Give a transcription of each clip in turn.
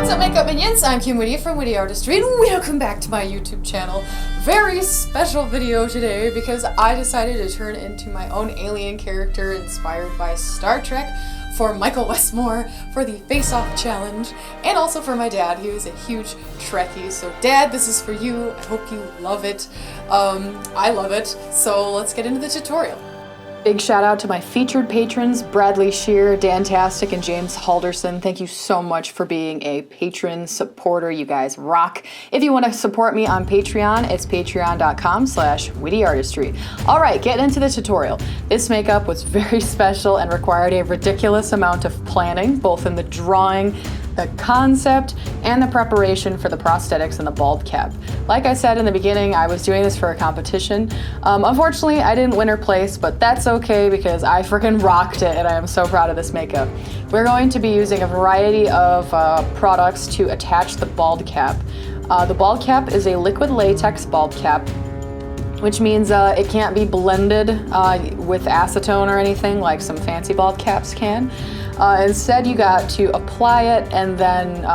What's up, makeup minions? I'm Witte from WitteArtistry, and welcome back to my YouTube channel. Very special video today because I decided to turn into my own alien character inspired by Star Trek for Michael Westmore for the Face Off challenge, and also for my dad. He was a huge Trekkie, so Dad, this is for you. I hope you love it. I love it, so let's get into the tutorial. Big shout out to my featured patrons, Bradley Shear, Dantastic, and James Halderson. Thank you so much for being a patron supporter. You guys rock. If you want to support me on Patreon, it's patreon.com/WitteArtistry. All right, getting into the tutorial. This makeup was very special and required a ridiculous amount of planning, both in the drawing, the concept, and the preparation for the prosthetics and the bald cap. Like I said in the beginning, I was doing this for a competition. Unfortunately, I didn't win or place, but that's okay because I freaking rocked it and I am so proud of this makeup. We're going to be using a variety of products to attach the bald cap. The bald cap is a liquid latex bald cap, which means it can't be blended with acetone or anything like some fancy bald caps can. Instead, you got to apply it and then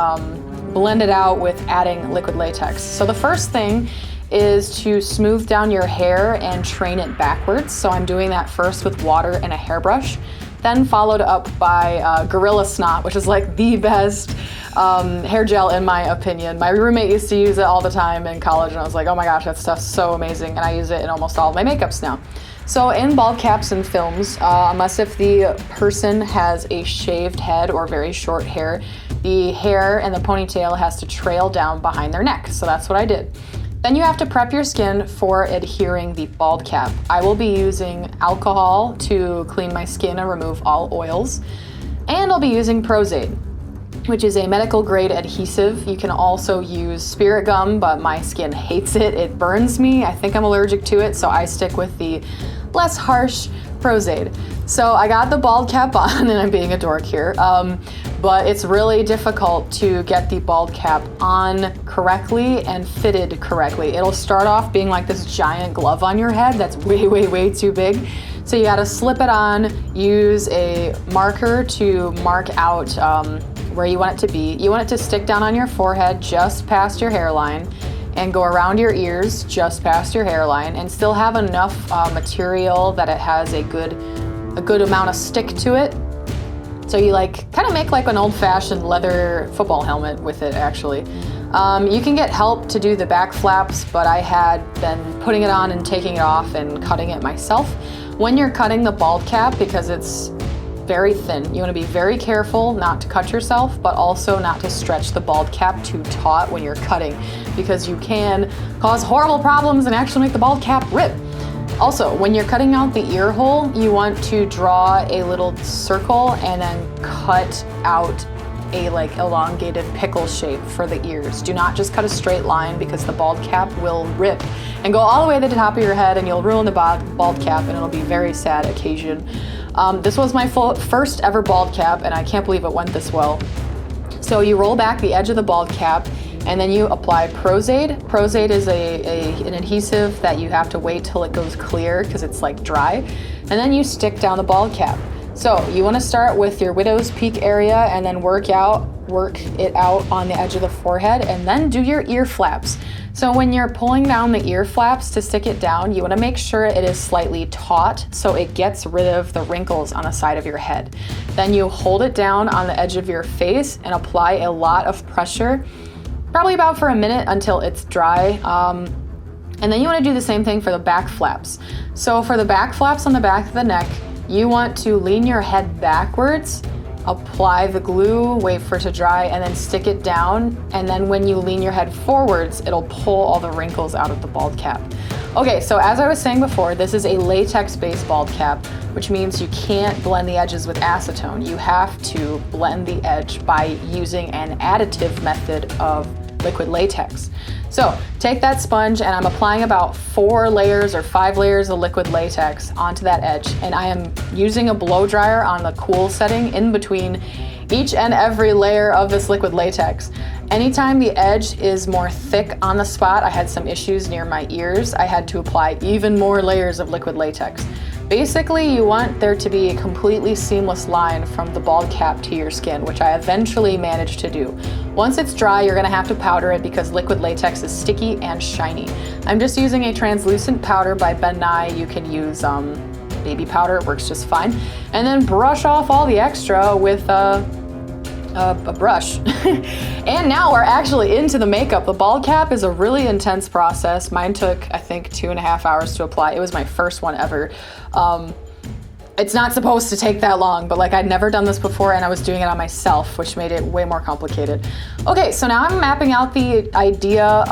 blend it out with adding liquid latex. So the first thing is to smooth down your hair and train it backwards. So I'm doing that first with water and a hairbrush, then followed up by Gorilla Snot, which is like the best hair gel in my opinion. My roommate used to use it all the time in college and I was like, oh my gosh, that stuff's so amazing, and I use it in almost all of my makeups now. So in bald caps and films, unless if the person has a shaved head or very short hair, the hair and the ponytail has to trail down behind their neck. So that's what I did. Then you have to prep your skin for adhering the bald cap. I will be using alcohol to clean my skin and remove all oils. And I'll be using Prozade, which is a medical grade adhesive. You can also use spirit gum, but my skin hates it. It burns me. I think I'm allergic to it, so I stick with the less harsh Prozade. So I got the bald cap on, and I'm being a dork here, but it's really difficult to get the bald cap on correctly and fitted correctly. It'll start off being like this giant glove on your head that's way, way, way too big. So you gotta slip it on, use a marker to mark out where you want it to be. You want it to stick down on your forehead just past your hairline and go around your ears just past your hairline and still have enough material that it has a good amount of stick to it. So you like kind of make like an old-fashioned leather football helmet with it actually. You can get help to do the back flaps, but I had been putting it on and taking it off and cutting it myself. When you're cutting the bald cap, because it's very thin, you want to be very careful not to cut yourself, but also not to stretch the bald cap too taut when you're cutting, because you can cause horrible problems and actually make the bald cap rip. Also, when you're cutting out the ear hole, you want to draw a little circle and then cut out a like elongated pickle shape for the ears. Do not just cut a straight line because the bald cap will rip and go all the way to the top of your head and you'll ruin the bald cap and it'll be a very sad occasion. This was my first ever bald cap and I can't believe it went this well. So you roll back the edge of the bald cap and then you apply Prozade. Prozade is an adhesive that you have to wait till it goes clear because it's like dry. And then you stick down the bald cap. So you want to start with your widow's peak area and then work it out on the edge of the forehead and then do your ear flaps. So when you're pulling down the ear flaps to stick it down, you want to make sure it is slightly taut so it gets rid of the wrinkles on the side of your head. Then you hold it down on the edge of your face and apply a lot of pressure, probably about for a minute until it's dry. And then you want to do the same thing for the back flaps. So for the back flaps on the back of the neck, you want to lean your head backwards, apply the glue, wait for it to dry, and then stick it down. And then when you lean your head forwards, it'll pull all the wrinkles out of the bald cap. Okay, so as I was saying before, this is a latex-based bald cap, which means you can't blend the edges with acetone. You have to blend the edge by using an additive method of liquid latex. So take that sponge and I'm applying about 4 layers or 5 layers of liquid latex onto that edge, and I am using a blow dryer on the cool setting in between each and every layer of this liquid latex. Anytime the edge is more thick on the spot, I had some issues near my ears, I had to apply even more layers of liquid latex. Basically, you want there to be a completely seamless line from the bald cap to your skin, which I eventually managed to do. Once it's dry, you're gonna have to powder it because liquid latex is sticky and shiny. I'm just using a translucent powder by Ben Nye. You can use baby powder, it works just fine. And then brush off all the extra with a brush. And now we're actually into the makeup. The bald cap is a really intense process. Mine took, I think, 2.5 hours to apply. It was my first one ever. It's not supposed to take that long, but like I'd never done this before and I was doing it on myself, which made it way more complicated. Okay, so now I'm mapping out the idea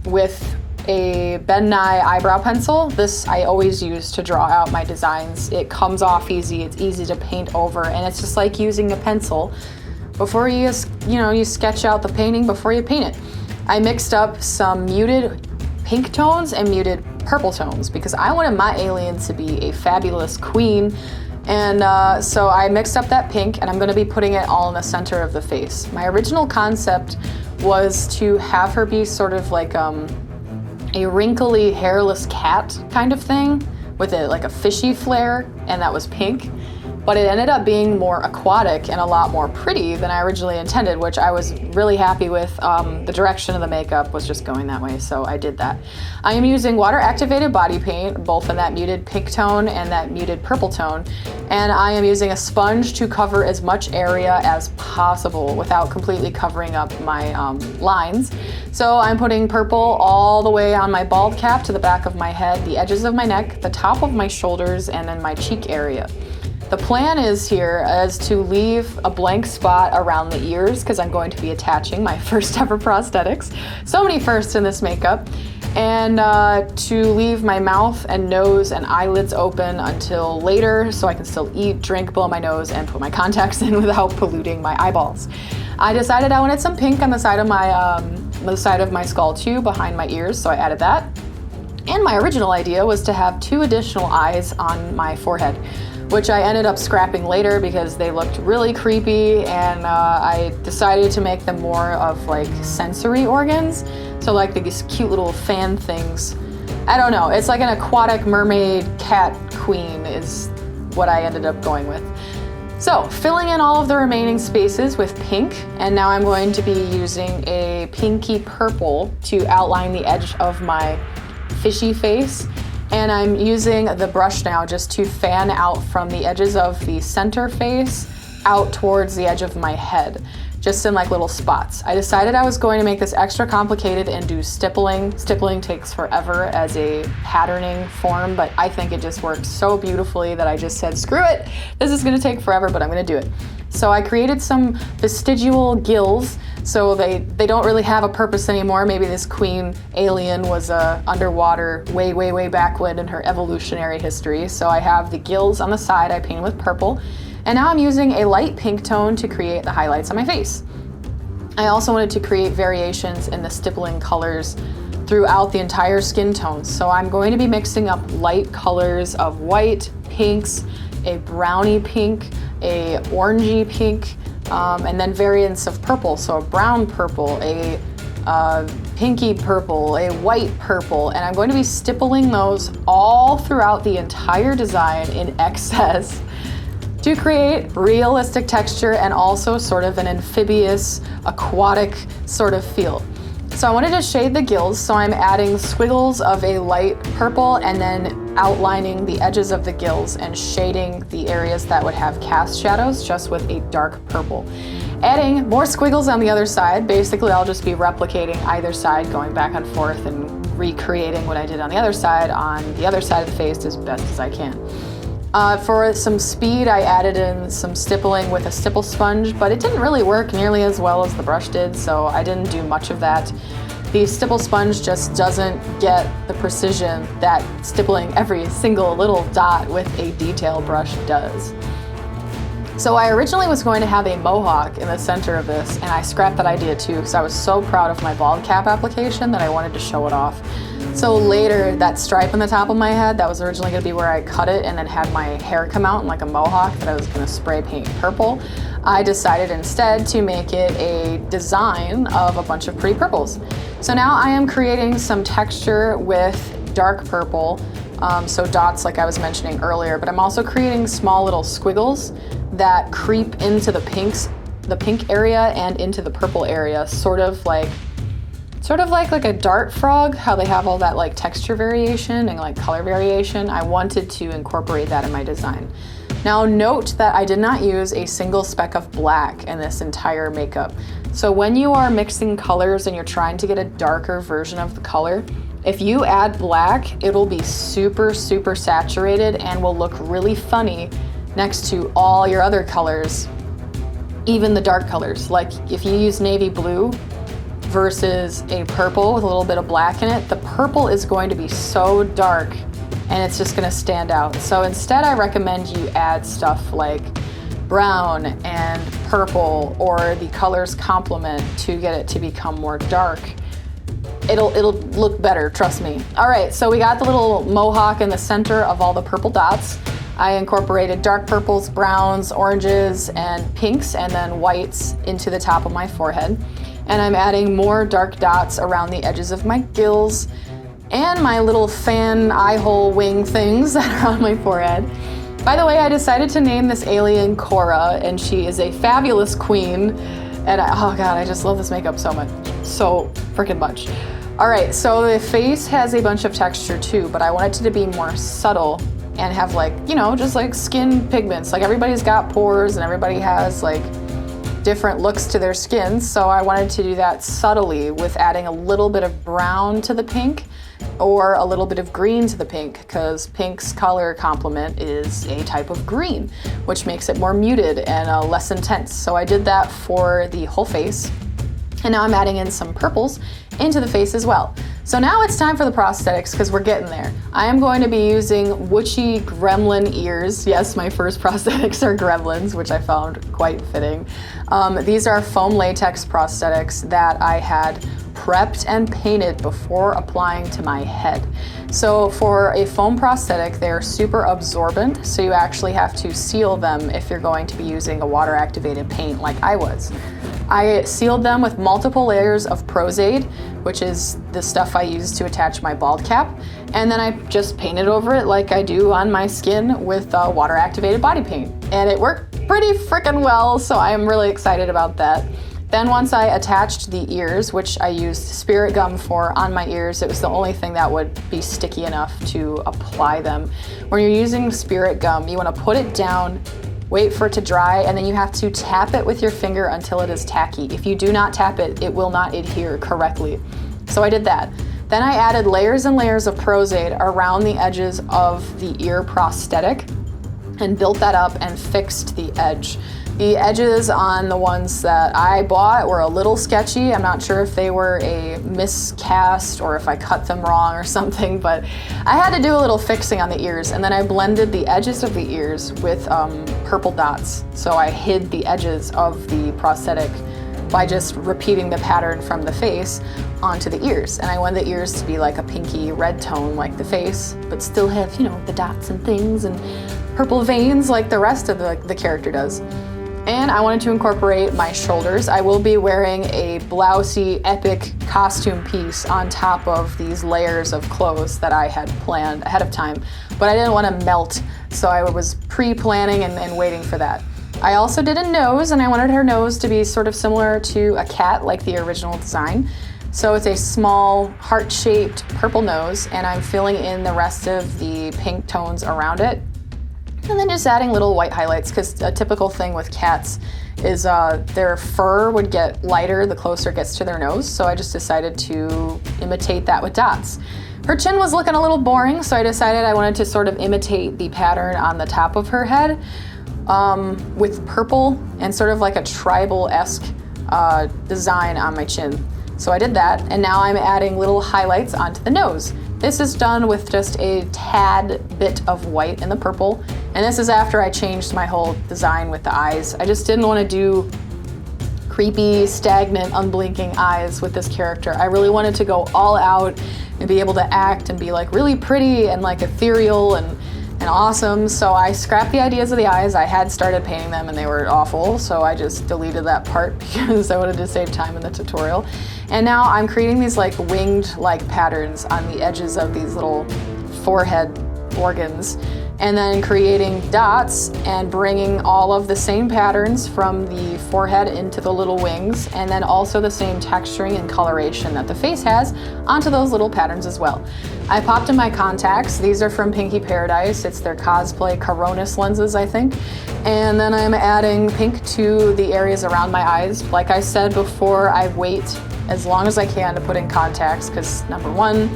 with a Ben Nye eyebrow pencil. This I always use to draw out my designs. It comes off easy, it's easy to paint over, and it's just like using a pencil before you sketch out the painting before you paint it. I mixed up some muted pink tones and muted purple tones because I wanted my alien to be a fabulous queen. And so I mixed up that pink and I'm gonna be putting it all in the center of the face. My original concept was to have her be sort of like a wrinkly, hairless cat kind of thing with like a fishy flair, and that was pink. But it ended up being more aquatic and a lot more pretty than I originally intended, which I was really happy with. The direction of the makeup was just going that way, so I did that. I am using water-activated body paint, both in that muted pink tone and that muted purple tone, and I am using a sponge to cover as much area as possible without completely covering up my lines. So I'm putting purple all the way on my bald cap to the back of my head, the edges of my neck, the top of my shoulders, and then my cheek area. The plan is to leave a blank spot around the ears because I'm going to be attaching my first ever prosthetics. So many firsts in this makeup. And to leave my mouth and nose and eyelids open until later so I can still eat, drink, blow my nose, and put my contacts in without polluting my eyeballs. I decided I wanted some pink on the side of my skull too, behind my ears, so I added that. And my original idea was to have 2 additional eyes on my forehead, which I ended up scrapping later because they looked really creepy, and I decided to make them more of like sensory organs. So like these cute little fan things. I don't know, it's like an aquatic mermaid cat queen is what I ended up going with. So filling in all of the remaining spaces with pink, and now I'm going to be using a pinky purple to outline the edge of my fishy face. And I'm using the brush now just to fan out from the edges of the center face out towards the edge of my head, just in like little spots. I decided I was going to make this extra complicated and do stippling. Stippling takes forever as a patterning form, but I think it just worked so beautifully that I just said, screw it, this is gonna take forever, but I'm gonna do it. So I created some vestigial gills, so they don't really have a purpose anymore. Maybe this queen alien was underwater way back when in her evolutionary history. So I have the gills on the side I painted with purple, and now I'm using a light pink tone to create the highlights on my face. I also wanted to create variations in the stippling colors throughout the entire skin tones. So I'm going to be mixing up light colors of white, pinks, a brownie pink, a orangey pink, and then variants of purple. So a brown purple, a pinky purple, a white purple, and I'm going to be stippling those all throughout the entire design in excess to create realistic texture and also sort of an amphibious, aquatic sort of feel. So I wanted to shade the gills, so I'm adding squiggles of a light purple and then outlining the edges of the gills and shading the areas that would have cast shadows just with a dark purple. Adding more squiggles on the other side. Basically, I'll just be replicating either side, going back and forth and recreating what I did on the other side of the face as best as I can. For some speed, I added in some stippling with a stipple sponge, but it didn't really work nearly as well as the brush did, so I didn't do much of that. The stipple sponge just doesn't get the precision that stippling every single little dot with a detail brush does. So I originally was going to have a mohawk in the center of this, and I scrapped that idea too because I was so proud of my bald cap application that I wanted to show it off. So later, that stripe on the top of my head, that was originally going to be where I cut it and then had my hair come out in like a mohawk that I was going to spray paint purple. I decided instead to make it a design of a bunch of pretty purples. So now I am creating some texture with dark purple So dots like I was mentioning earlier, but I'm also creating small little squiggles that creep into the pink area and into the purple area, sort of like a dart frog, how they have all that like texture variation and like color variation. I wanted to incorporate that in my design. Now note that I did not use a single speck of black in this entire makeup. So when you are mixing colors and you're trying to get a darker version of the color, if you add black, it'll be super, super saturated and will look really funny next to all your other colors, even the dark colors. Like if you use navy blue versus a purple with a little bit of black in it, the purple is going to be so dark and it's just gonna stand out. So instead I recommend you add stuff like brown and purple, or the colors complement to get it to become more dark. It'll look better, trust me. All right, so we got the little mohawk in the center of all the purple dots. I incorporated dark purples, browns, oranges, and pinks, and then whites into the top of my forehead. And I'm adding more dark dots around the edges of my gills and my little fan eye hole wing things that are on my forehead. By the way, I decided to name this alien Kora, and she is a fabulous queen. And oh God, I just love this makeup so much. So freaking much. All right, so the face has a bunch of texture too, but I want it to be more subtle and have like, you know, just like skin pigments. Like everybody's got pores and everybody has like different looks to their skin. So I wanted to do that subtly with adding a little bit of brown to the pink or a little bit of green to the pink, because pink's color complement is a type of green, which makes it more muted and less intense. So I did that for the whole face. And now I'm adding in some purples into the face as well. So now it's time for the prosthetics, because we're getting there. I am going to be using Witte gremlin ears. Yes, my first prosthetics are gremlins, which I found quite fitting. These are foam latex prosthetics that I had prepped and painted before applying to my head. So for a foam prosthetic, they're super absorbent, so you actually have to seal them if you're going to be using a water activated paint like I was. I sealed them with multiple layers of Prozade, which is the stuff I use to attach my bald cap, and then I just painted over it like I do on my skin with water activated body paint. And it worked pretty freaking well, so I am really excited about that. Then once I attached the ears, which I used spirit gum for on my ears, it was the only thing that would be sticky enough to apply them. When you're using spirit gum, you want to put it down, wait for it to dry, and then you have to tap it with your finger until it is tacky. If you do not tap it, it will not adhere correctly. So I did that. Then I added layers and layers of Prozade around the edges of the ear prosthetic and built that up and fixed the edge. The edges on the ones that I bought were a little sketchy. I'm not sure if they were a miscast or if I cut them wrong or something, but I had to do a little fixing on the ears, and then I blended the edges of the ears with purple dots. So I hid the edges of the prosthetic by just repeating the pattern from the face onto the ears. And I wanted the ears to be like a pinky red tone like the face, but still have, you know, the dots and things and purple veins like the rest of the character does. And I wanted to incorporate my shoulders. I will be wearing a blousey epic costume piece on top of these layers of clothes that I had planned ahead of time, but I didn't want to melt, so I was pre-planning and waiting for that. I also did a nose, and I wanted her nose to be sort of similar to a cat like the original design. So it's a small heart-shaped purple nose, and I'm filling in the rest of the pink tones around it. And then just adding little white highlights, because a typical thing with cats is their fur would get lighter the closer it gets to their nose, so I just decided to imitate that with dots. Her chin was looking a little boring, so I decided I wanted to sort of imitate the pattern on the top of her head with purple and sort of like a tribal-esque design on my chin. So I did that, and now I'm adding little highlights onto the nose. This is done with just a tad bit of white in the purple, and this is after I changed my whole design with the eyes. I just didn't want to do creepy, stagnant, unblinking eyes with this character. I really wanted to go all out and be able to act and be like really pretty and like ethereal and awesome. So I scrapped the ideas of the eyes. I had started painting them and they were awful, so I just deleted that part because I wanted to save time in the tutorial. And now I'm creating these like winged like patterns on the edges of these little forehead organs, and then creating dots and bringing all of the same patterns from the forehead into the little wings, and then also the same texturing and coloration that the face has onto those little patterns as well. I popped in my contacts. These are from Pinky Paradise. It's their cosplay Coronis lenses, I think. And then I'm adding pink to the areas around my eyes. Like I said before, I wait as long as I can to put in contacts because number one,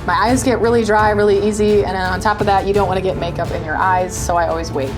my eyes get really dry really easy, and then on top of that, you don't want to get makeup in your eyes, so I always wait.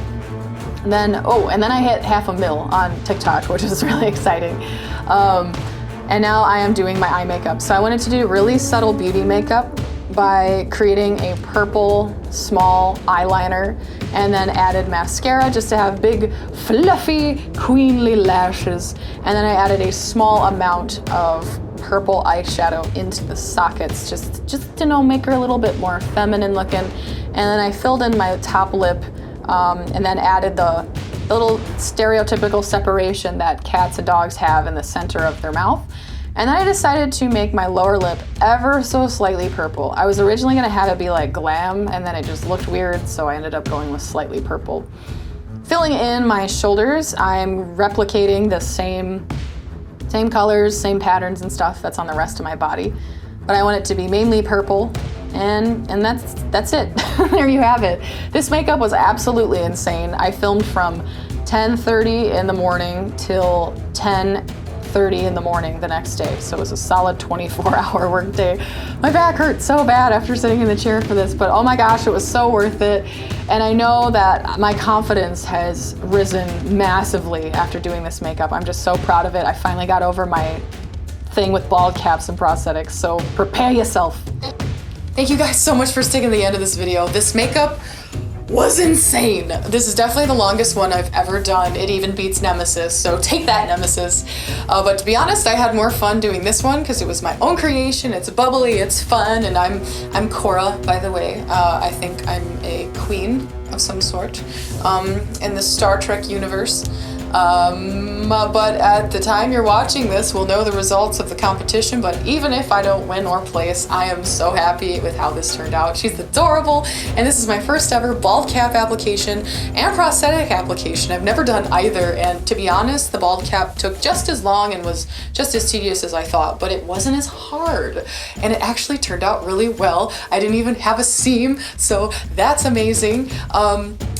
And then, oh, and then I hit 500,000 on TikTok, which is really exciting. And now I am doing my eye makeup. So I wanted to do really subtle beauty makeup by creating a purple small eyeliner and then added mascara just to have big fluffy queenly lashes, and then I added a small amount of purple eyeshadow into the sockets just to make her a little bit more feminine looking. And then I filled in my top lip and then added the little stereotypical separation that cats and dogs have in the center of their mouth. And then I decided to make my lower lip ever so slightly purple. I was originally going to have it be like glam, and then it just looked weird, so I ended up going with slightly purple. Filling in my shoulders, I'm replicating the same colors, same patterns and stuff that's on the rest of my body. But I want it to be mainly purple, and that's it. There you have it. This makeup was absolutely insane. I filmed from 10:30 in the morning till 10:30 in the morning the next day. So it was a solid 24-hour work day. My back hurt so bad after sitting in the chair for this, but oh my gosh, it was so worth it. And I know that my confidence has risen massively after doing this makeup. I'm just so proud of it. I finally got over my thing with bald caps and prosthetics, so prepare yourself. Thank you guys so much for sticking to the end of this video. This makeup was insane. This is definitely the longest one I've ever done. It even beats Nemesis, so take that, Nemesis. But to be honest, I had more fun doing this one because it was my own creation. It's bubbly, it's fun, and I'm Kora, by the way. I think I'm a queen of some sort in the Star Trek universe. But at the time you're watching this, we'll know the results of the competition, but even if I don't win or place, I am so happy with how this turned out. She's adorable, and this is my first ever bald cap application and prosthetic application. I've never done either, and to be honest, the bald cap took just as long and was just as tedious as I thought, but it wasn't as hard, and it actually turned out really well. I didn't even have a seam, so that's amazing.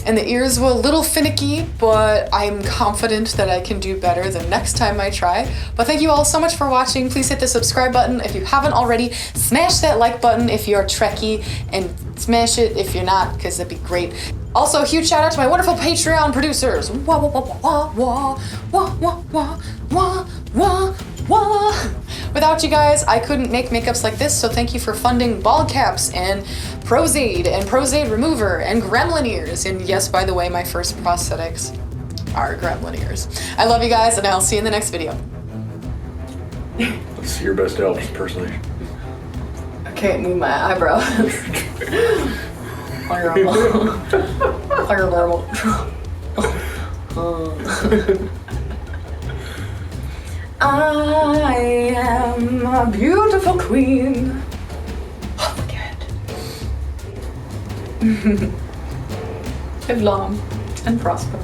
And the ears were a little finicky, but I'm confident that I can do better the next time I try. But thank you all so much for watching. Please hit the subscribe button if you haven't already. Smash that like button if you're Trekkie, and smash it if you're not, because that'd be great. Also, a huge shout out to my wonderful Patreon producers. Wah, wah, wah, wah, wah, wah, wah, wah, wah, wah, wah. Without you guys, I couldn't make makeups like this, so thank you for funding bald caps and Prozade remover and gremlin ears. And yes, by the way, my first prosthetics are gremlin ears. I love you guys, and I'll see you in the next video. Let's see your best Elvis impersonation. I can't move my eyebrows. Fire normal. I am a beautiful queen. Oh, look at it. Live long and prosper.